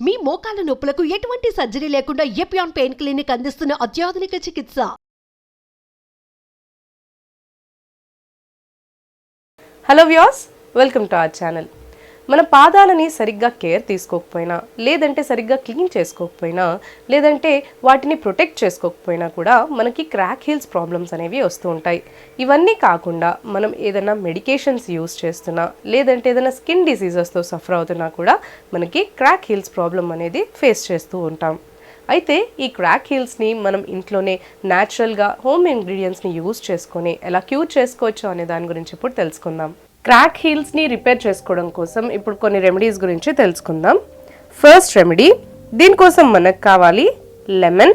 మీ మోకాల నొప్పులకు ఎటువంటి సర్జరీ లేకుండా ఎపియాన్ పెయిన్ క్లినిక్ అందిస్తున్న అత్యాధునిక చికిత్స. Hello viewers, welcome to our channel. మన పాదాలని సరిగ్గా కేర్ తీసుకోకపోయినా, లేదంటే సరిగ్గా క్లీన్ చేసుకోకపోయినా, లేదంటే వాటిని ప్రొటెక్ట్ చేసుకోకపోయినా కూడా మనకి క్రాక్ హీల్స్ ప్రాబ్లమ్స్ అనేవి వస్తూ ఉంటాయి. ఇవన్నీ కాకుండా మనం ఏదైనా మెడికేషన్స్ యూస్ చేస్తున్నా, లేదంటే ఏదైనా స్కిన్ డిసీజెస్తో సఫర్ అవుతున్నా కూడా మనకి క్రాక్ హీల్స్ ప్రాబ్లం అనేది ఫేస్ చేస్తూ ఉంటాం. అయితే ఈ క్రాక్ హీల్స్ని మనం ఇంట్లోనే న్యాచురల్గా హోమ్ ఇంగ్రీడియంట్స్ని యూస్ చేసుకొని ఎలా క్యూర్ చేసుకోవచ్చు అనే దాని గురించి ఇప్పుడు తెలుసుకుందాం. క్రాక్ హీల్స్ని రిపేర్ చేసుకోవడం కోసం ఇప్పుడు కొన్ని రెమెడీస్ గురించి తెలుసుకుందాం. ఫస్ట్ రెమెడీ, దీనికోసం మనకు కావాలి lemon,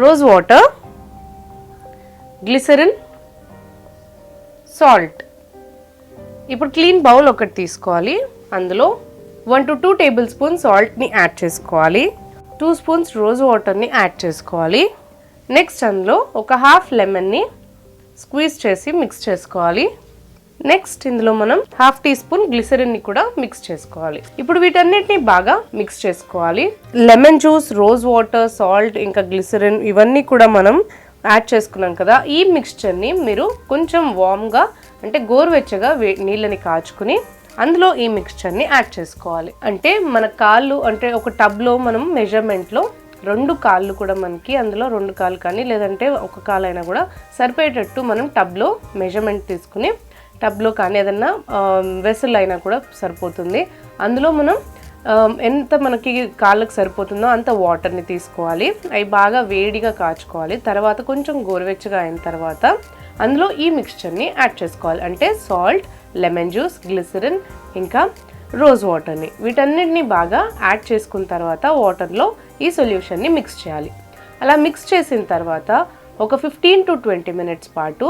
rose water, glycerine, salt. ఇప్పుడు క్లీన్ బౌల్ ఒకటి తీసుకోవాలి. అందులో 1 to 2 టేబుల్ స్పూన్ సాల్ట్ని యాడ్ చేసుకోవాలి. 2 స్పూన్స్ రోజ్ వాటర్ని యాడ్ చేసుకోవాలి. నెక్స్ట్ అందులో ఒక హాఫ్ లెమన్ని స్క్వీజ్ చేసి మిక్స్ చేసుకోవాలి. నెక్స్ట్ ఇందులో మనం 1/2 టీ స్పూన్ గ్లిసరిన్ని కూడా మిక్స్ చేసుకోవాలి. ఇప్పుడు వీటన్నిటిని బాగా మిక్స్ చేసుకోవాలి. Lemon juice, rose water, salt, ఇంకా గ్లిసరిన్ ఇవన్నీ కూడా మనం యాడ్ చేసుకున్నాం కదా. ఈ మిక్స్చర్ని మీరు కొంచెం వామ్గా అంటే గోరువెచ్చగా నీళ్ళని కాచుకుని అందులో ఈ మిక్స్చర్ని యాడ్ చేసుకోవాలి. అంటే మన కాళ్ళు అంటే ఒక టబ్లో మనం మెజర్మెంట్లో 2 కాళ్ళు కూడా మనకి అందులో 2 కాళ్ళు కానీ లేదంటే ఒక కాలు అయినా కూడా సరిపోయేటట్టు మనం టబ్లో మెజర్మెంట్ తీసుకుని టబ్లో కానీ ఏదన్నా వెసల్ అయినా కూడా సరిపోతుంది. అందులో మనం ఎంత మనకి కాళ్ళకు సరిపోతుందో అంత వాటర్ని తీసుకోవాలి. అవి బాగా వేడిగా కాచుకోవాలి. తర్వాత కొంచెం గోరువెచ్చగా అయిన తర్వాత అందులో ఈ మిక్స్చర్ని యాడ్ చేసుకోవాలి. అంటే సాల్ట్, లెమన్ జ్యూస్, గ్లిసరిన్, ఇంకా రోజ్ వాటర్ని వీటన్నిటిని బాగా యాడ్ చేసుకున్న తర్వాత వాటర్లో ఈ సొల్యూషన్ని మిక్స్ చేయాలి. అలా మిక్స్ చేసిన తర్వాత ఒక 15 to 20 మినిట్స్ పాటు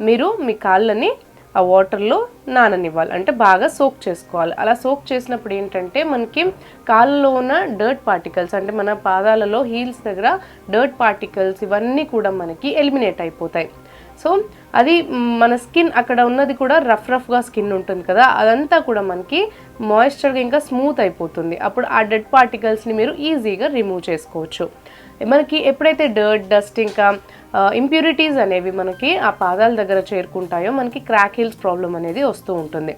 మీరు మీ కాళ్ళని ఆ వాటర్లో నాననివ్వాలి. అంటే బాగా సోక్ చేసుకోవాలి. అలా సోక్ చేసినప్పుడు ఏంటంటే మనకి కాళ్ళలో ఉన్న డర్ట్ పార్టికల్స్ అంటే మన పాదాలలో హీల్స్ దగ్గర డర్ట్ పార్టికల్స్ ఇవన్నీ కూడా మనకి ఎలిమినేట్ అయిపోతాయి. సో అది మన స్కిన్ అక్కడ ఉన్నది కూడా రఫ్గా స్కిన్ ఉంటుంది కదా, అదంతా కూడా మనకి మాయిశ్చర్గా ఇంకా స్మూత్ అయిపోతుంది. అప్పుడు ఆ డెడ్ పార్టికల్స్ని మీరు ఈజీగా రిమూవ్ చేసుకోవచ్చు. మనకి ఎప్పుడైతే డర్ట్, డస్ట్ ఇంకా ఇంప్యూరిటీస్ అనేవి మనకి ఆ పాదాల దగ్గర చేరుకుంటాయో మనకి క్రాక్ హీల్స్ ప్రాబ్లం అనేది వస్తూ ఉంటుంది.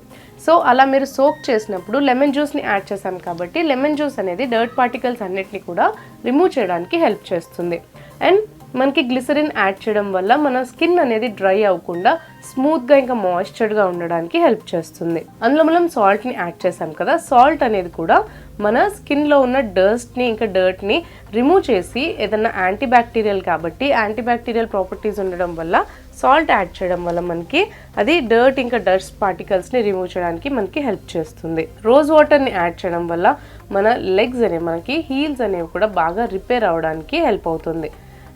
సో అలా మీరు సోక్ చేసినప్పుడు లెమన్ జ్యూస్ని యాడ్ చేసాం కాబట్టి లెమన్ జ్యూస్ అనేది డర్ట్ పార్టికల్స్ అన్నిటిని కూడా రిమూవ్ చేయడానికి హెల్ప్ చేస్తుంది. అండ్ మనకి గ్లిసరిన్ యాడ్ చేయడం వల్ల మన స్కిన్ అనేది డ్రై అవ్వకుండా స్మూత్గా ఇంకా మాయిశ్చర్గా ఉండడానికి హెల్ప్ చేస్తుంది. అందులో మనం సాల్ట్ని యాడ్ చేసాం కదా, సాల్ట్ అనేది కూడా మన స్కిన్లో ఉన్న డస్ట్ని ఇంకా డర్ట్ని రిమూవ్ చేసి ఏదన్నా యాంటీబ్యాక్టీరియల్ కాబట్టి యాంటీబ్యాక్టీరియల్ ప్రాపర్టీస్ ఉండడం వల్ల సాల్ట్ యాడ్ చేయడం వల్ల మనకి అది డర్ట్ ఇంకా డస్ట్ పార్టికల్స్ని రిమూవ్ చేయడానికి మనకి హెల్ప్ చేస్తుంది. రోజ్ వాటర్ని యాడ్ చేయడం వల్ల మన లెగ్స్ అనేవి మనకి హీల్స్ అనేవి కూడా బాగా రిపేర్ అవ్వడానికి హెల్ప్ అవుతుంది.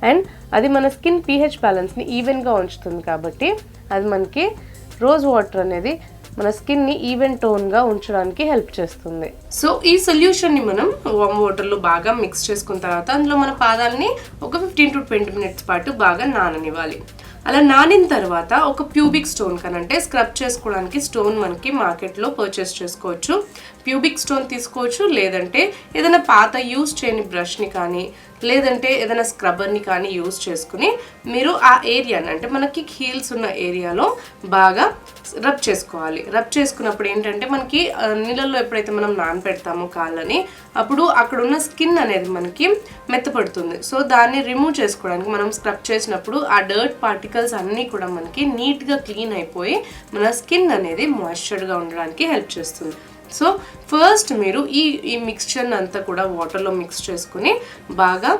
అండ్ అది మన స్కిన్ pH బ్యాలెన్స్ని ఈవెన్గా ఉంచుతుంది కాబట్టి అది మనకి రోజ్ వాటర్ అనేది మన స్కిన్ని ఈవెన్ టోన్గా ఉంచడానికి హెల్ప్ చేస్తుంది. సో ఈ సొల్యూషన్ని మనం వామ్ వాటర్లో బాగా మిక్స్ చేసుకున్న తర్వాత అందులో మన పాదాలని ఒక 15 to 20 మినిట్స్ పాటు బాగా నాననివ్వాలి. అలా నానిన తర్వాత ఒక ప్యూబిక్ స్టోన్ కనంటే స్క్రబ్ చేసుకోవడానికి స్టోన్ మనకి మార్కెట్లో పర్చేస్ చేసుకోవచ్చు. ప్యూబిక్ స్టోన్ తీసుకోవచ్చు, లేదంటే ఏదైనా పాత యూస్ చేయని బ్రష్ని కానీ లేదంటే ఏదైనా స్క్రబ్బర్ని కానీ యూస్ చేసుకుని మీరు ఆ ఏరియాని అంటే మనకి హీల్స్ ఉన్న ఏరియాలో బాగా రబ్ చేసుకోవాలి. రబ్ చేసుకున్నప్పుడు ఏంటంటే మనకి నీళ్ళల్లో ఎప్పుడైతే మనం నానపెడతామో కాళ్ళని అప్పుడు అక్కడ ఉన్న స్కిన్ అనేది మనకి మెత్తపడుతుంది. సో దాన్ని రిమూవ్ చేసుకోవడానికి మనం స్క్రబ్ చేసినప్పుడు ఆ డర్ట్ పార్టికల్స్ అన్నీ కూడా మనకి నీట్గా క్లీన్ అయిపోయి మన స్కిన్ అనేది మాయిశ్చర్గా ఉండడానికి హెల్ప్ చేస్తుంది. సో ఫస్ట్ మీరు ఈ మిక్స్చర్ని అంతా కూడా వాటర్లో మిక్స్ చేసుకుని బాగా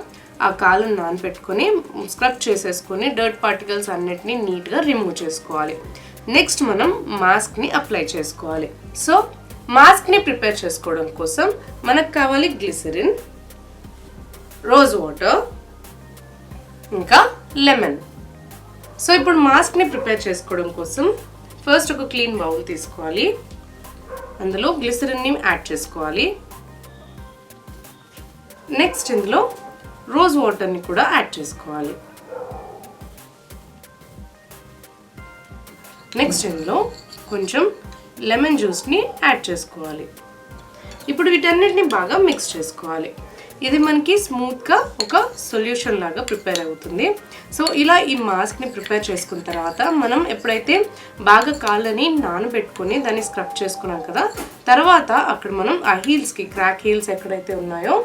ఆ కాళ్ళను నానపెట్టుకొని స్క్రబ్ చేసేసుకొని డర్ట్ పార్టికల్స్ అన్నిటినీ నీట్గా రిమూవ్ చేసుకోవాలి. నెక్స్ట్ మనం మాస్క్ని అప్లై చేసుకోవాలి. సో మాస్క్ని ప్రిపేర్ చేసుకోవడం కోసం మనకు కావాలి గ్లిసరిన్, రోజ్ వాటర్, ఇంకా లెమన్. సో ఇప్పుడు మాస్క్ని ప్రిపేర్ చేసుకోవడం కోసం ఫస్ట్ ఒక క్లీన్ బౌల్ తీసుకోవాలి. అందులో గ్లిసరిన్ని యాడ్ చేసుకోవాలి. నెక్స్ట్ ఇందులో రోజ్ వాటర్ని కూడా యాడ్ చేసుకోవాలి. నెక్స్ట్ ఇందులో కొంచెం లెమన్ జ్యూస్ని యాడ్ చేసుకోవాలి. ఇప్పుడు వీటన్నిటిని బాగా మిక్స్ చేసుకోవాలి. ఇది మనకి స్మూత్గా ఒక సొల్యూషన్ లాగా ప్రిపేర్ అవుతుంది. సో ఇలా ఈ మాస్క్ని ప్రిపేర్ చేసుకున్న తర్వాత మనం ఎప్పుడైతే బాగా కాళ్ళని నానబెట్టుకొని దాన్ని స్క్రబ్ చేసుకున్నాం కదా, తర్వాత అక్కడ మనం ఆ హీల్స్కి క్రాక్ హీల్స్ ఎక్కడైతే ఉన్నాయో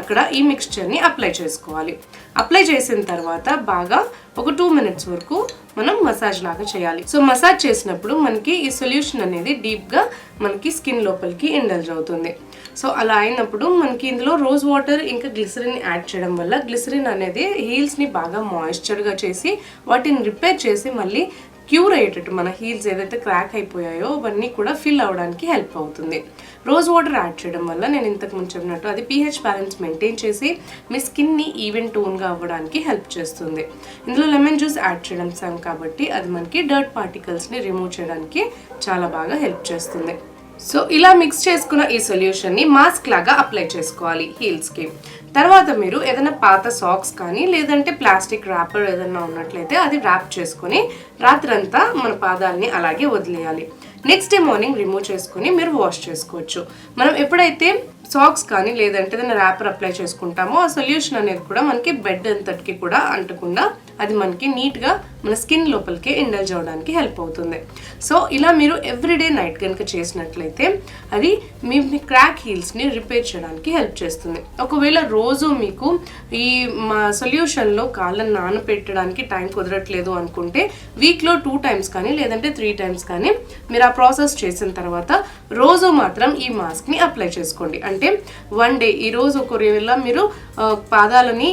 అక్కడ ఈ మిక్స్చర్ని అప్లై చేసుకోవాలి. అప్లై చేసిన తర్వాత బాగా ఒక 2 minutes వరకు మనం మసాజ్ లాగా చేయాలి. సో మసాజ్ చేసినప్పుడు మనకి ఈ సొల్యూషన్ అనేది డీప్గా మనకి స్కిన్ లోపలికి ఇండల్జ్ అవుతుంది. సో అలా అయినప్పుడు మనకి ఇందులో రోజ్ వాటర్ ఇంకా గ్లిసరిన్ యాడ్ చేయడం వల్ల గ్లిసరిన్ అనేది హీల్స్ని బాగా మాయిశ్చర్గా చేసి వాటిని రిపేర్ చేసి మళ్ళీ క్యూర్ అయ్యేటట్టు మన హీల్స్ ఏదైతే క్రాక్ అయిపోయాయో అవన్నీ కూడా ఫిల్ అవ్వడానికి హెల్ప్ అవుతుంది. రోజ్ వాటర్ యాడ్ చేయడం వల్ల నేను ఇంతకు ముందు చెప్పినట్టు అది pH బ్యాలెన్స్ మెయింటైన్ చేసి మీ స్కిన్ని ఈవెన్ టోన్గా అవ్వడానికి హెల్ప్ చేస్తుంది. ఇందులో లెమన్ జ్యూస్ యాడ్ చేయడం కాబట్టి అది మనకి డర్ట్ పార్టికల్స్ని రిమూవ్ చేయడానికి చాలా బాగా హెల్ప్ చేస్తుంది. సో ఇలా మిక్స్ చేసుకున్న ఈ సొల్యూషన్ని మాస్క్ లాగా అప్లై చేసుకోవాలి హీల్స్కి. తర్వాత మీరు ఏదైనా పాత సాక్స్ కానీ లేదంటే ప్లాస్టిక్ ర్యాపర్ ఏదైనా ఉన్నట్లయితే అది ర్యాప్ చేసుకొని రాత్రంతా మన పాదాలని అలాగే వదిలేయాలి. నెక్స్ట్ డే మార్నింగ్ రిమూవ్ చేసుకొని మీరు వాష్ చేసుకోవచ్చు. మనం ఎప్పుడైతే సాక్స్ కానీ లేదంటే ఏదైనా ర్యాపర్ అప్లై చేసుకుంటామో ఆ సొల్యూషన్ అనేది కూడా మనకి బెడ్ అంతటికి కూడా అంటకుండా అది మనకి నీట్గా మన స్కిన్ లోపలికి ఇండల్జ్ అవ్వడానికి హెల్ప్ అవుతుంది. సో ఇలా మీరు ఎవ్రీడే నైట్ కనుక చేసినట్లయితే అది మీ క్రాక్ హీల్స్ని రిపేర్ చేయడానికి హెల్ప్ చేస్తుంది. ఒకవేళ రోజు మీకు ఈ మా సొల్యూషన్లో కాళ్ళని నానపెట్టడానికి టైం కుదరట్లేదు అనుకుంటే వీక్లో 2 times కానీ లేదంటే 3 times కానీ మీరు ఆ ప్రాసెస్ చేసిన తర్వాత రోజు మాత్రం ఈ మాస్క్ని అప్లై చేసుకోండి. అంటే 1 day ఈరోజు ఒకవేళ మీరు పాదాలని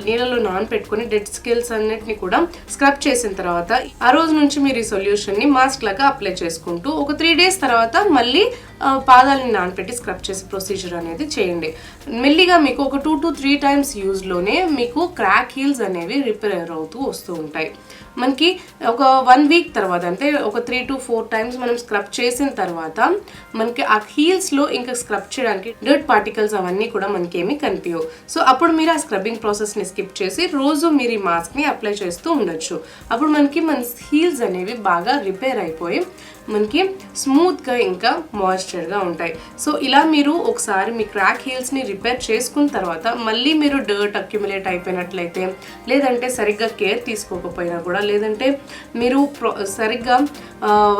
నీళ్ళలో నానపెట్టుకొని డెడ్ స్కిల్స్ అన్నిటిని కూడా స్క్రబ్ చేసిన తర్వాత ఆ రోజు నుంచి మీరు ఈ సొల్యూషన్ని మాస్క్ లాగా అప్లై చేసుకుంటూ ఒక 3 days తర్వాత మళ్ళీ పాదాలని నానపెట్టి స్క్రబ్ చేసే ప్రొసీజర్ అనేది చేయండి. మెల్లిగా మీకు ఒక 2 to 3 times యూజ్లోనే మీకు క్రాక్ హీల్స్ అనేవి రిపేర్ అవుతూ వస్తూ ఉంటాయి. మనకి ఒక 1 week తర్వాత అంటే ఒక 3 to 4 times మనం స్క్రబ్ చేసిన తర్వాత మనకి ఆ హీల్స్లో ఇంకా స్క్రబ్ చేయడానికి డర్ట్ పార్టికల్స్ అవన్నీ కూడా మనకి ఏమీ కనిపించవు. సో అప్పుడు మీరు ఆ స్క్రబ్బింగ్ ప్రాసెస్ని స్కిప్ చేసి రోజు మీరు ఈ మాస్క్ని అప్లై చేస్తూ ఉండొచ్చు. అప్పుడు మనకి మన హీల్స్ అనేవి బాగా రిపేర్ అయిపోయి మనకి స్మూత్గా ఇంకా మాయిశ్చర్గా ఉంటాయి. సో ఇలా మీరు ఒకసారి మీ క్రాక్ హీల్స్ని రిపేర్ చేసుకున్న తర్వాత మళ్ళీ మీరు డర్ట్ అక్యుములేట్ అయిపోయినట్లయితే లేదంటే సరిగ్గా కేర్ తీసుకోకపోయినా కూడా లేదంటే మీరు సరిగ్గా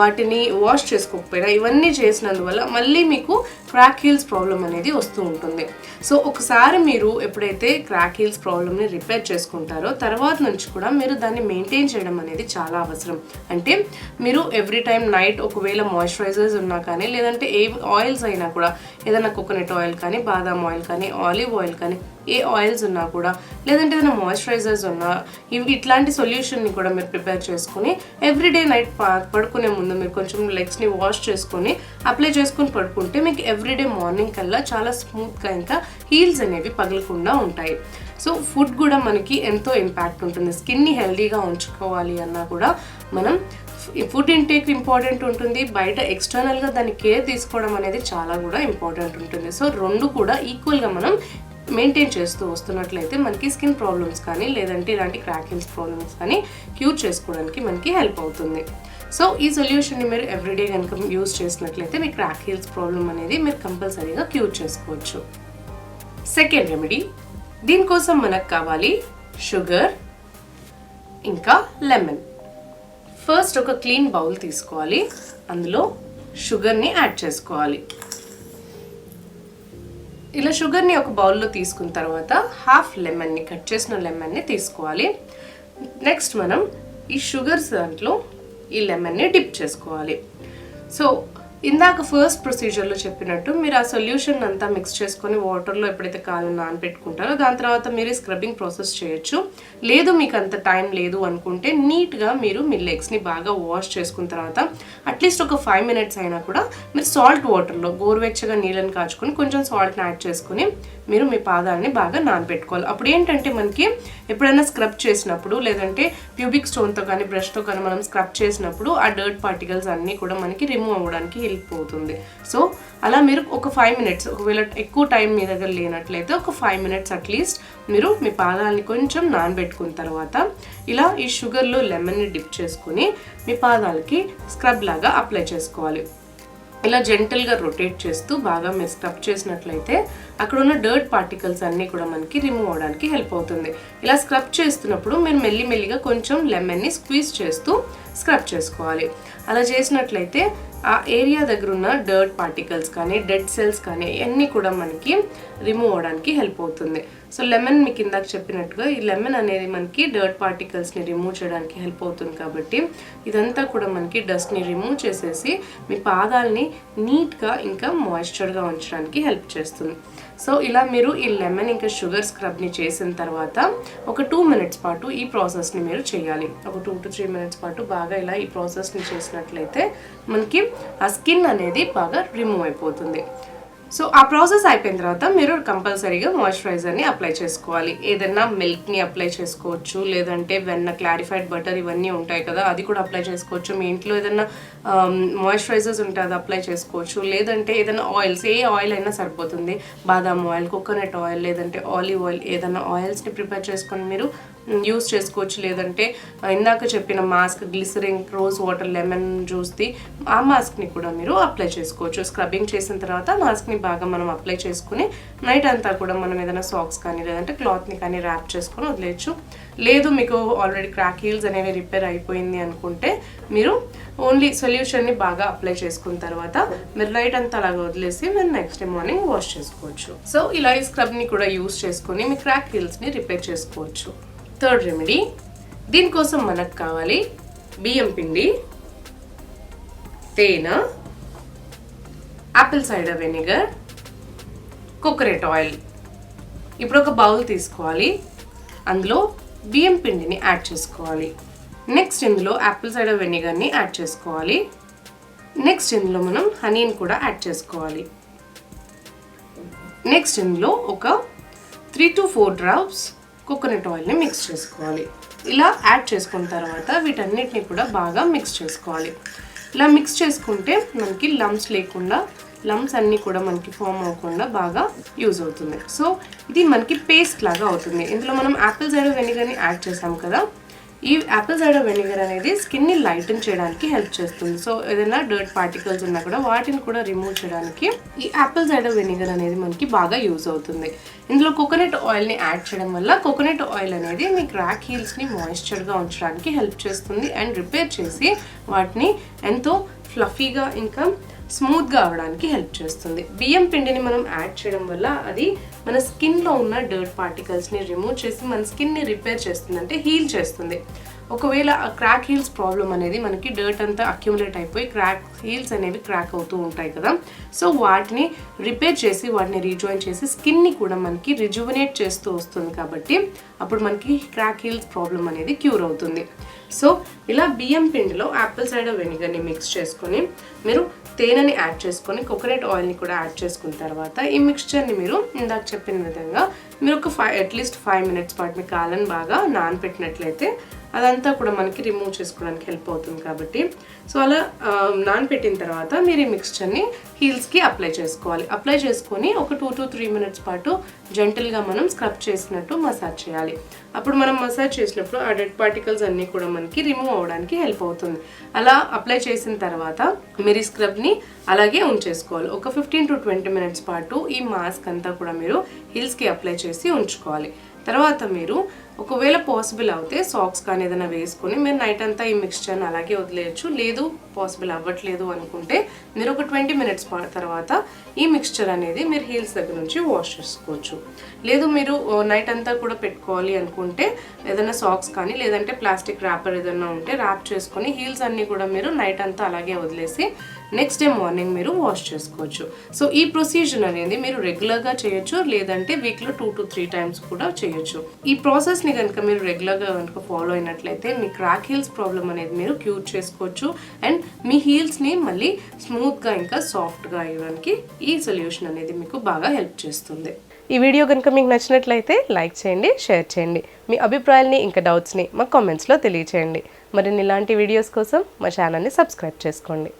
వాటిని వాష్ చేసుకోకపోయినా ఇవన్నీ చేసినందువల్ల మళ్ళీ మీకు క్రాక్ హీల్స్ ప్రాబ్లం అనేది వస్తూ ఉంటుంది. సో ఒకసారి మీరు ఎప్పుడైతే క్రాక్ హీల్స్ ప్రాబ్లమ్ని రిపేర్ చేసుకుంటారో తర్వాత నుంచి కూడా మీరు దాన్ని మెయింటైన్ చేయడం అనేది చాలా అవసరం. అంటే మీరు ఎవ్రీ టైం నైట్ ఒకవేళ మాయిశ్చరైజర్స్ ఉన్నా కానీ లేదంటే ఏ ఆయిల్స్ అయినా కూడా ఏదైనా కోకోనట్ ఆయిల్ కానీ బాదాం ఆయిల్ కానీ ఆలివ్ ఆయిల్ కానీ ఏ ఆయిల్స్ ఉన్నా కూడా లేదంటే ఏదైనా మాయిశ్చరైజర్స్ ఉన్నా ఇట్లాంటి సొల్యూషన్ని కూడా మీరు ప్రిపేర్ చేసుకుని ఎవ్రీడే నైట్ పడుకునే ముందు మీరు కొంచెం లెగ్స్ని వాష్ చేసుకొని అప్లై చేసుకుని పడుకుంటే మీకు ఎవ్రీడే మార్నింగ్ కల్లా చాలా స్మూత్గా ఇంకా హీల్స్ అనేవి పగలకుండా ఉంటాయి. సో ఫుడ్ కూడా మనకి ఎంతో ఇంపాక్ట్ ఉంటుంది. స్కిన్ని హెల్దీగా ఉంచుకోవాలి అన్నా కూడా మనం ఫుడ్ ఇంటేక్ ఇంపార్టెంట్ ఉంటుంది, బయట ఎక్స్టర్నల్గా దాన్ని కేర్ తీసుకోవడం అనేది చాలా కూడా ఇంపార్టెంట్ ఉంటుంది. సో రెండు కూడా ఈక్వల్గా మనం మెయింటైన్ చేస్తూ వస్తున్నట్లయితే మనకి స్కిన్ ప్రాబ్లమ్స్ కానీ లేదంటే ఇలాంటి క్రాక్ హీల్స్ ప్రాబ్లమ్స్ కానీ క్యూర్ చేసుకోవడానికి మనకి హెల్ప్ అవుతుంది. సో ఈ సొల్యూషన్ని మీరు ఎవ్రీడే కనుక యూజ్ చేసినట్లయితే మీ క్రాక్ హీల్స్ ప్రాబ్లమ్ అనేది మీరు కంపల్సరీగా క్యూర్ చేసుకోవచ్చు. సెకండ్ రెమెడీ, దీనికోసం మనకు కావాలి షుగర్ ఇంకా లెమన్. ఫస్ట్ ఒక క్లీన్ బౌల్ తీసుకోవాలి, అందులో షుగర్ని యాడ్ చేసుకోవాలి. ఇలా షుగర్ని ఒక బౌల్లో తీసుకున్న తర్వాత హాఫ్ లెమన్ని కట్ చేసిన లెమన్ని తీసుకోవాలి. నెక్స్ట్ మనం ఈ షుగర్స్ దాంట్లో ఈ లెమన్ని డిప్ చేసుకోవాలి. సో ఇందాక ఫస్ట్ ప్రొసీజర్లో చెప్పినట్టు మీరు ఆ సొల్యూషన్ అంతా మిక్స్ చేసుకొని వాటర్లో ఎప్పుడైతే కాళ్ళని నానబెట్టుకుంటారో దాని తర్వాత మీరు స్క్రబ్బింగ్ ప్రాసెస్ చేయొచ్చు. లేదు మీకు అంత టైం లేదు అనుకుంటే నీట్గా మీరు మీ లెగ్స్ని బాగా వాష్ చేసుకున్న తర్వాత అట్లీస్ట్ ఒక 5 minutes అయినా కూడా మీరు సాల్ట్ వాటర్లో గోరువెచ్చగా నీళ్ళని కాచుకొని కొంచెం సాల్ట్ని యాడ్ చేసుకుని మీరు మీ పాదాలని బాగా నానబెట్టుకోవాలి. అప్పుడు ఏంటంటే మనకి ఎప్పుడైనా స్క్రబ్ చేసినప్పుడు లేదంటే ప్యూబిక్ స్టోన్తో కానీ బ్రష్తో కానీ మనం స్క్రబ్ చేసినప్పుడు ఆ డర్ట్ పార్టికల్స్ అన్నీ కూడా మనకి రిమూవ్ అవ్వడానికి హెల్ప్ అవుతుంది. సో అలా మీరు ఒక 5 minutes, ఒకవేళ ఎక్కువ టైం మీ దగ్గర లేనట్లయితే ఒక 5 minutes అట్లీస్ట్ మీరు మీ పాదాలని కొంచెం నానబెట్టుకున్న తర్వాత ఇలా ఈ షుగర్లో లెమన్ని డిప్ చేసుకుని మీ పాదాలకి స్క్రబ్ లాగా అప్లై చేసుకోవాలి. ఇలా జెంటల్గా రొటేట్ చేస్తూ బాగా మీరు స్క్రబ్ చేసినట్లయితే అక్కడ ఉన్న డర్ట్ పార్టికల్స్ అన్నీ కూడా మనకి రిమూవ్ అవడానికి హెల్ప్ అవుతుంది. ఇలా స్క్రబ్ చేస్తున్నప్పుడు మీరు మెల్లిమెల్లిగా కొంచెం లెమన్ని స్క్వీజ్ చేస్తూ స్క్రబ్ చేసుకోవాలి. అలా చేసినట్లయితే ఆ ఏరియా దగ్గర ఉన్న డర్ట్ పార్టికల్స్ కానీ డెడ్ సెల్స్ కానీ అన్నీ కూడా మనకి రిమూవ్ అవడానికి హెల్ప్ అవుతుంది. సో లెమన్ మీకు ఇందాక చెప్పినట్టుగా ఈ లెమన్ అనేది మనకి డర్ట్ పార్టికల్స్ని రిమూవ్ చేయడానికి హెల్ప్ అవుతుంది. కాబట్టి ఇదంతా కూడా మనకి డస్ట్ని రిమూవ్ చేసేసి మీ పాదాలని నీట్గా ఇంకా మాయిశ్చర్గా ఉంచడానికి హెల్ప్ చేస్తుంది. సో ఇలా మీరు ఈ లెమన్ ఇంకా షుగర్ స్క్రబ్ని చేసిన తర్వాత ఒక 2 మినిట్స్ పాటు ఈ ప్రాసెస్ని మీరు చేయాలి. ఒక 2 to 3 మినిట్స్ పాటు బాగా ఇలా ఈ ప్రాసెస్ని చేసినట్లయితే మనకి ఆ స్కిన్ అనేది బాగా రిమూవ్ అయిపోతుంది. సో ఆ ప్రాసెస్ అయిపోయిన తర్వాత మీరు కంపల్సరీగా మాయిశ్చరైజర్ని అప్లై చేసుకోవాలి. ఏదైనా మిల్క్ని అప్లై చేసుకోవచ్చు, లేదంటే వెన్న, క్లారిఫైడ్ బటర్ ఇవన్నీ ఉంటాయి కదా, అది కూడా అప్లై చేసుకోవచ్చు. మీ ఇంట్లో ఏదైనా మాయిశ్చరైజర్స్ ఉంటే అది అప్లై చేసుకోవచ్చు. లేదంటే ఏదైనా ఆయిల్స్, ఏ ఆయిల్ అయినా సరిపోతుంది. బాదాం ఆయిల్, కోకోనట్ ఆయిల్, లేదంటే ఆలివ్ ఆయిల్, ఏదైనా ఆయిల్స్ని ప్రిపేర్ చేసుకొని మీరు యూస్ చేసుకోవచ్చు. లేదంటే ఇందాక చెప్పిన mask, glycerin, rose water, lemon జ్యూస్ది ఆ మాస్క్ని కూడా మీరు అప్లై చేసుకోవచ్చు. స్క్రబ్బింగ్ చేసిన తర్వాత మాస్క్ని బాగా మనం అప్లై చేసుకుని నైట్ అంతా కూడా మనం ఏదైనా సాక్స్ కానీ లేదంటే క్లాత్ని కానీ ర్యాప్ చేసుకొని వదిలేయచ్చు. లేదు మీకు ఆల్రెడీ క్రాక్ హీల్స్ అనేవి రిపేర్ అయిపోయింది అనుకుంటే మీరు ఓన్లీ సొల్యూషన్ని బాగా అప్లై చేసుకున్న తర్వాత మీరు నైట్ అంతా అలాగా వదిలేసి మీరు నెక్స్ట్ డే మార్నింగ్ వాష్ చేసుకోవచ్చు. సో ఇలా ఈ స్క్రబ్ని కూడా యూస్ చేసుకొని మీ క్రాక్ హీల్స్ని రిపేర్ చేసుకోవచ్చు. థర్డ్ రెమెడీ, దీనికోసం మనకు కావాలి బియ్యం పిండి, తేనె, Apple cider vinegar, coconut oil. ఇప్పుడు ఒక బౌల్ తీసుకోవాలి, అందులో బియ్యం పిండిని యాడ్ చేసుకోవాలి. నెక్స్ట్ ఇందులో యాపిల్ సైడర్ వెనిగర్ని యాడ్ చేసుకోవాలి. నెక్స్ట్ ఇందులో మనం హనీని కూడా యాడ్ చేసుకోవాలి. నెక్స్ట్ ఇందులో ఒక 3 to 4 drops కోకోనట్ ఆయిల్ని మిక్స్ చేసుకోవాలి. ఇలా యాడ్ చేసుకున్న తర్వాత వీటన్నిటిని కూడా బాగా మిక్స్ చేసుకోవాలి. ఇలా మిక్స్ చేసుకుంటే మనకి లంప్స్ లేకుండా, లంప్స్ అన్నీ కూడా మనకి ఫామ్ అవ్వకుండా బాగా యూజ్ అవుతుంది. సో ఇది మనకి పేస్ట్ లాగా అవుతుంది. ఇందులో మనం యాపిల్ సైడర్ వెనిగర్ని యాడ్ చేసాం కదా, ఈ యాపిల్ సైడర్ వెనిగర్ అనేది స్కిన్ని లైటన్ చేయడానికి హెల్ప్ చేస్తుంది. సో ఏదైనా డర్ట్ పార్టికల్స్ ఉన్నా కూడా వాటిని కూడా రిమూవ్ చేయడానికి ఈ యాపిల్ సైడర్ వెనిగర్ అనేది మనకి బాగా యూజ్ అవుతుంది. ఇందులో కోకోనట్ ఆయిల్ని యాడ్ చేయడం వల్ల కోకోనట్ ఆయిల్ అనేది మీ క్రాక్ హీల్స్ని మాయిశ్చర్గా ఉంచడానికి హెల్ప్ చేస్తుంది అండ్ రిపేర్ చేసి వాటిని ఎంతో ఫ్లఫీగా ఇంకా స్మూత్గా అవడానికి హెల్ప్ చేస్తుంది. బియ్యం పిండిని మనం యాడ్ చేయడం వల్ల అది మన స్కిన్లో ఉన్న డర్ట్ పార్టికల్స్ని రిమూవ్ చేసి మన స్కిన్ని రిపేర్ చేస్తుంది, అంటే హీల్ చేస్తుంది. ఒకవేళ ఆ క్రాక్ హీల్స్ ప్రాబ్లం అనేది మనకి డర్ట్ అంతా అక్యుములేట్ అయిపోయి క్రాక్ హీల్స్ అనేవి క్రాక్ అవుతూ ఉంటాయి కదా, సో వాటిని రిపేర్ చేసి వాటిని రీజాయిన్ చేసి స్కిన్ని కూడా మనకి రిజువనేట్ చేస్తూ వస్తుంది. కాబట్టి అప్పుడు మనకి క్రాక్ హీల్స్ ప్రాబ్లం అనేది క్యూర్ అవుతుంది. సో ఇలా బియ్యం పిండిలో యాపిల్ సైడర్ వెనిగర్ని మిక్స్ చేసుకొని మీరు తేనెని యాడ్ చేసుకొని కోకోనట్ ఆయిల్ని కూడా యాడ్ చేసుకున్న తర్వాత ఈ మిక్స్చర్ని మీరు ఇందాక చెప్పిన విధంగా మీరు ఒక అట్లీస్ట్ 5 minutes పాటు మీ కాళ్ళని బాగా నానపెట్టినట్లయితే అదంతా కూడా మనకి రిమూవ్ చేసుకోవడానికి హెల్ప్ అవుతుంది. కాబట్టి సో అలా నానపెట్టిన తర్వాత మీరు ఈ మిక్స్చర్ని హీల్స్కి అప్లై చేసుకోవాలి. అప్లై చేసుకొని ఒక 2 to 3 minutes పాటు జెంటల్గా మనం స్క్రబ్ చేసినట్టు మసాజ్ చేయాలి. అప్పుడు మనం మసాజ్ చేసినప్పుడు ఆ డెడ్ పార్టికల్స్ అన్నీ కూడా మనకి రిమూవ్ అవ్వడానికి హెల్ప్ అవుతుంది. అలా అప్లై చేసిన తర్వాత మీరు ఈ స్క్రబ్ని అలాగే ఉంచేసుకోవాలి. ఒక 15 to 20 minutes పాటు ఈ మాస్క్ అంతా కూడా మీరు హీల్స్కి అప్లై చేసి ఉంచుకోవాలి. తర్వాత మీరు ఒకవేళ పాసిబుల్ అవుతే సాక్స్ కానీ ఏదైనా వేసుకొని మీరు నైట్ అంతా ఈ మిక్స్చర్ని అలాగే వదిలేయచ్చు. లేదు పాసిబుల్ అవ్వట్లేదు అనుకుంటే మీరు ఒక 20 minutes తర్వాత ఈ మిక్స్చర్ అనేది మీరు హీల్స్ దగ్గర నుంచి వాష్ చేసుకోవచ్చు. లేదు మీరు నైట్ అంతా కూడా పెట్టుకోవాలి అనుకుంటే ఏదైనా సాక్స్ కానీ లేదంటే ప్లాస్టిక్ ర్యాపర్ ఏదైనా ఉంటే ర్యాప్ చేసుకొని హీల్స్ అన్నీ కూడా మీరు నైట్ అంతా అలాగే వదిలేసి నెక్స్ట్ డే మార్నింగ్ మీరు వాష్ చేసుకోవచ్చు. సో ఈ ప్రొసీజర్ అనేది మీరు రెగ్యులర్గా చేయొచ్చు, లేదంటే వీక్లో 2 to 3 times కూడా చేయొచ్చు. ఈ ప్రాసెస్ని కనుక మీరు రెగ్యులర్గా కనుక ఫాలో అయినట్లయితే మీ క్రాక్ హీల్స్ ప్రాబ్లం అనేది మీరు క్యూర్ చేసుకోవచ్చు అండ్ మీ హీల్స్ని మళ్ళీ స్మూత్గా ఇంకా సాఫ్ట్గా అయ్యడానికి ఈ సొల్యూషన్ అనేది మీకు బాగా హెల్ప్ చేస్తుంది. ఈ వీడియో కనుక మీకు నచ్చినట్లయితే లైక్ చేయండి, షేర్ చేయండి. మీ అభిప్రాయాల్ని ఇంకా డౌట్స్ని మా కామెంట్స్లో తెలియచేయండి. మరిన్ని ఇలాంటి వీడియోస్ కోసం మా ఛానల్ని సబ్స్క్రైబ్ చేసుకోండి.